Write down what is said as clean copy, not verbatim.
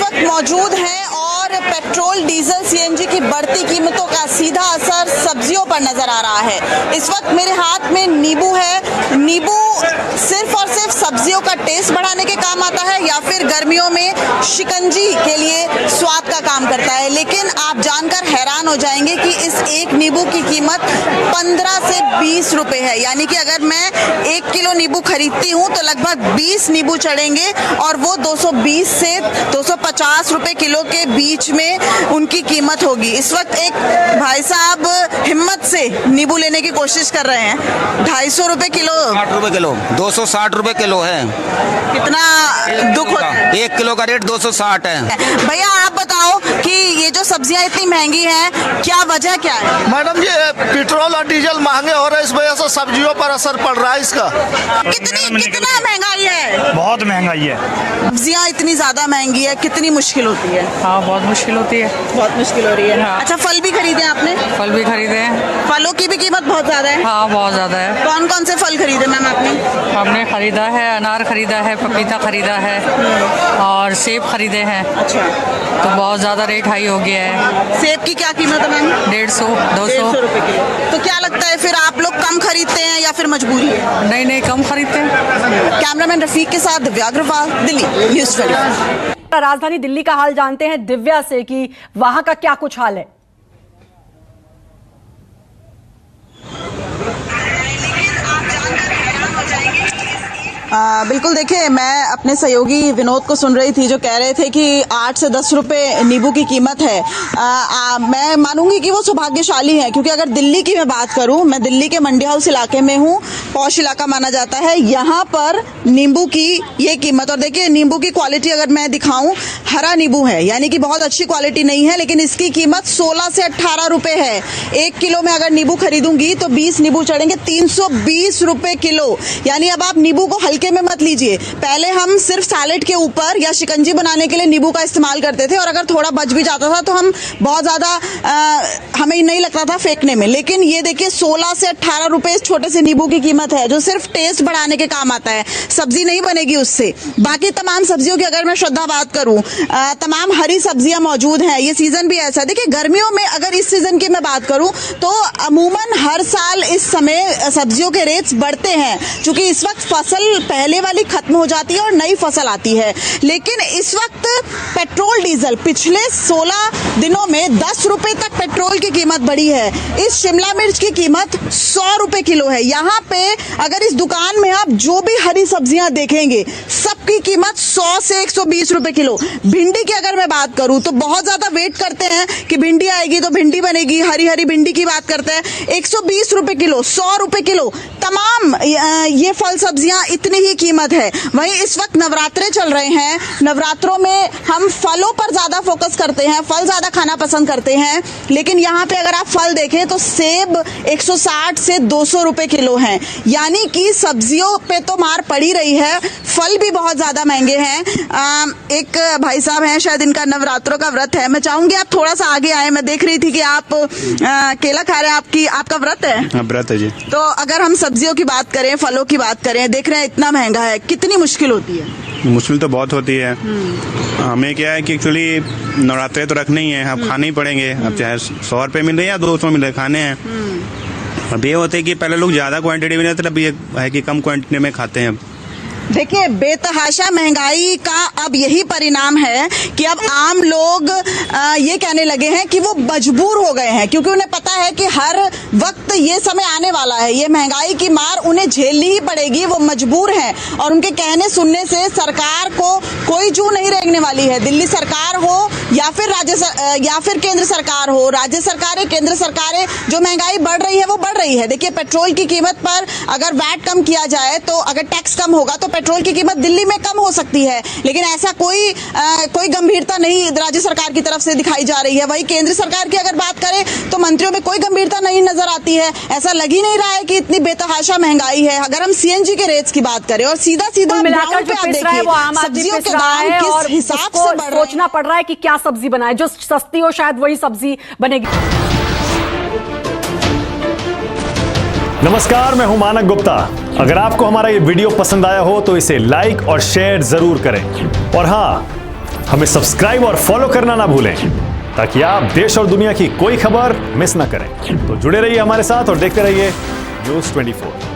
वक्त मौजूद हैं और पेट्रोल, डीजल, सीएनजी की बढ़ती कीमतों का सीधा असर सब्जियों पर नजर आ रहा है। इस वक्त मेरे हाथ में नींबू है। नींबू सिर्फ और सिर्फ सब्जियों का टेस्ट बढ़ाने के काम आता है या फिर गर्मियों में शिकंजी के लिए स्वाद का काम करता है। लेकिन आप जानकर हैरान हो जाएंगे कि इस एक नींबू की कीमत 15 से 20 रुपए है। यानी कि अगर मैं 1 किलो नींबू खरीदती हूँ तो लगभग 20 नींबू चढ़ेंगे और वो 220 से 250 रुपए किलो के बीच में उनकी कीमत होगी। इस वक्त एक भाई साहब हिम्मत से नींबू लेने की कोशिश कर रहे हैं। 250 रुपए किलो, 60 रुपए किलो, 260 रुपए किलो है। कितना दुख होता है। 1 किलो का रेट 260 है। भैया आप बताओ कि ये जो सब्जियां इतनी महंगी हैं, क्या वजह क्या है? मैडम ये पेट्रोल और डीजल महंगे हो रहे हैं, इस वजह से सब्जियों पर असर पड़ रहा है इसका। कितना महंगाई है? बहुत महंगाई है। सब्जियां इतनी ज्यादा महंगी है, कितनी मुश्किल होती है? हाँ, बहुत मुश्किल होती है। बहुत मुश्किल हो रही है। हाँ। अच्छा, फल भी खरीदे आपने? फल भी खरीदे हैं। फलों की भी कीमत बहुत ज्यादा है। हाँ, बहुत ज़्यादा है। कौन कौन से फल खरीदे मैम आपने? हमने खरीदा है, अनार खरीदा है, पपीता खरीदा है और सेब खरीदे हैं। अच्छा, तो बहुत ज़्यादा रेट हाई हो गया है। सेब की क्या कीमत है मैम? 150, 200। 150 रुपए किलो। तो क्या लगता है फिर आप लोग कम खरीदते हैं या फिर मजबूरी है? नहीं नहीं, कम खरीदते हैं। कैमरामैन रफीक के साथ दिव्या अग्रवाल, दिल्ली न्यूज़ 24। राजधानी दिल्ली का हाल जानते हैं दिव्या से कि वहां का क्या कुछ हाल है। बिल्कुल, देखिए मैं अपने सहयोगी विनोद को सुन रही थी जो कह रहे थे कि 8 से 10 रुपए नींबू की कीमत है। मैं मानूंगी कि वो सौभाग्यशाली हैं, क्योंकि अगर दिल्ली की मैं बात करूं, मैं दिल्ली के मंडी हाउस इलाके में हूं, पौश इलाका माना जाता है। यहाँ पर नींबू की ये कीमत, और देखिए नींबू की क्वालिटी अगर मैं दिखाऊं, हरा नींबू है, यानी कि बहुत अच्छी क्वालिटी नहीं है, लेकिन इसकी कीमत 16 से 18 रुपए है। 1 किलो में अगर नींबू खरीदूंगी तो 20 नींबू चढ़ेंगे, 320 रुपए किलो। यानी अब आप नींबू को हल्के में मत लीजिए। पहले हम सिर्फ सैलेड के ऊपर या शिकंजी बनाने के लिए नींबू का इस्तेमाल करते थे, और अगर थोड़ा बच भी जाता था तो हम बहुत ज्यादा हमें नहीं लगता था फेंकने में। लेकिन ये देखिए 16 से 18 रुपए इस छोटे से नींबू की कीमत है, जो सिर्फ टेस्ट बढ़ाने के काम आता है। सब्जी नहीं बनेगी उससे। बाकी तमाम सब्जियों की अगर मैं श्रद्धा बात करूं, तमाम हरी सब्जियां मौजूद हैं। ये सीजन भी ऐसा है। देखिए गर्मियों में अगर इस सीजन की मैं बात करूं तो अमूमन हर साल इस समय सब्जियों के रेट्स बढ़ते हैं, क्योंकि इस वक्त फसल पहले वाली खत्म हो जाती है और नई फसल आती है। लेकिन इस वक्त पेट्रोल, डीजल पिछले 16 दिनों में 10 रुपए तक पेट्रोल की कीमत बढ़ी है। इस शिमला मिर्च की कीमत 100 रुपए किलो है। यहाँ पे अगर इस दुकान में आप जो भी हरी सब्जियां देखेंगे, सबकी कीमत 100 से 120 रुपए किलो। भिंडी की अगर मैं बात करूं तो बहुत ज्यादा वेट करते हैं कि भिंडी आएगी तो भिंडी बनेगी। हरी हरी भिंडी की बात करते हैं, 120 रुपए किलो, 100 रुपए किलो। तमाम ये फल सब्जियां इतनी ही कीमत है। वहीं इस वक्त नवरात्रे चल रहे हैं। नवरात्रों में हम फलों पर ज्यादा फोकस करते हैं, फल ज्यादा खाना पसंद करते हैं। लेकिन यहाँ पे अगर आप फल देखें तो सेब 160 से 200 रुपए किलो हैं। यानी कि सब्जियों पे तो मार पड़ी रही है, फल भी बहुत ज्यादा महंगे हैं। एक भाई साहब हैं, शायद इनका नवरात्रों का व्रत है। मैं चाहूंगी आप थोड़ा सा आगे आए। मैं देख रही थी कि आप केला खा रहे हैं। आपका व्रत है? हाँ, व्रत है जी। तो अगर हम सब्जियों की बात करें, फलों की बात करें, देख रहे हैं इतना महंगा है, कितनी मुश्किल होती है? मुश्किल तो बहुत होती है। हमें क्या है कि एक्चुअली नवरात्रे तो रखने ही है, अब खाने ही पड़ेंगे। अब चाहे 100 रुपए मिल रहे या 200 मिल रहे, खाने हैं। अब ये होता है कि पहले लोग ज्यादा क्वांटिटी में लेते, अब ये है कि कम क्वांटिटी में खाते हैं। देखिए बेतहाशा महंगाई का अब यही परिणाम है कि अब आम लोग ये कहने लगे हैं कि वो मजबूर हो गए हैं, क्योंकि उन्हें पता है कि हर वक्त ये समय आने वाला है। ये महंगाई की मार उन्हें झेलनी ही पड़ेगी। वो मजबूर हैं और उनके कहने सुनने से सरकार को कोई जू नहीं रेंगने वाली है। दिल्ली सरकार हो या फिर केंद्र सरकार हो, राज्य सरकारें, केंद्र सरकारें, जो महंगाई बढ़ रही है वो बढ़ रही है। देखिए पेट्रोल की कीमत पर अगर वैट कम किया जाए, तो अगर टैक्स कम होगा तो पेट्रोल की कीमत दिल्ली में कम हो सकती है। लेकिन ऐसा कोई गंभीरता नहीं राज्य सरकार की तरफ से दिखाई जा रही है। वही केंद्र सरकार की अगर बात करें तो मंत्रियों में कोई गंभीरता नहीं नजर आती है। ऐसा लग ही नहीं रहा है कि इतनी बेतहाशा महंगाई है। अगर हम सीएनजी के रेट्स की बात करें और सीधा मिलाकर जो पिस रहा है वो आम आदमी पिस रहा है, और उसको सोचना पड़ रहा है कि क्या सब्जी बनाए, जो सस्ती हो शायद वही सब्जी बनेगी। नमस्कार, मैं हूं मानक गुप्ता। अगर आपको हमारा ये वीडियो पसंद आया हो तो इसे लाइक और शेयर जरूर करें, और हां, हमें सब्सक्राइब और फॉलो करना ना भूलें ताकि आप देश और दुनिया की कोई खबर मिस ना करें। तो जुड़े रहिए हमारे साथ और देखते रहिए News 24।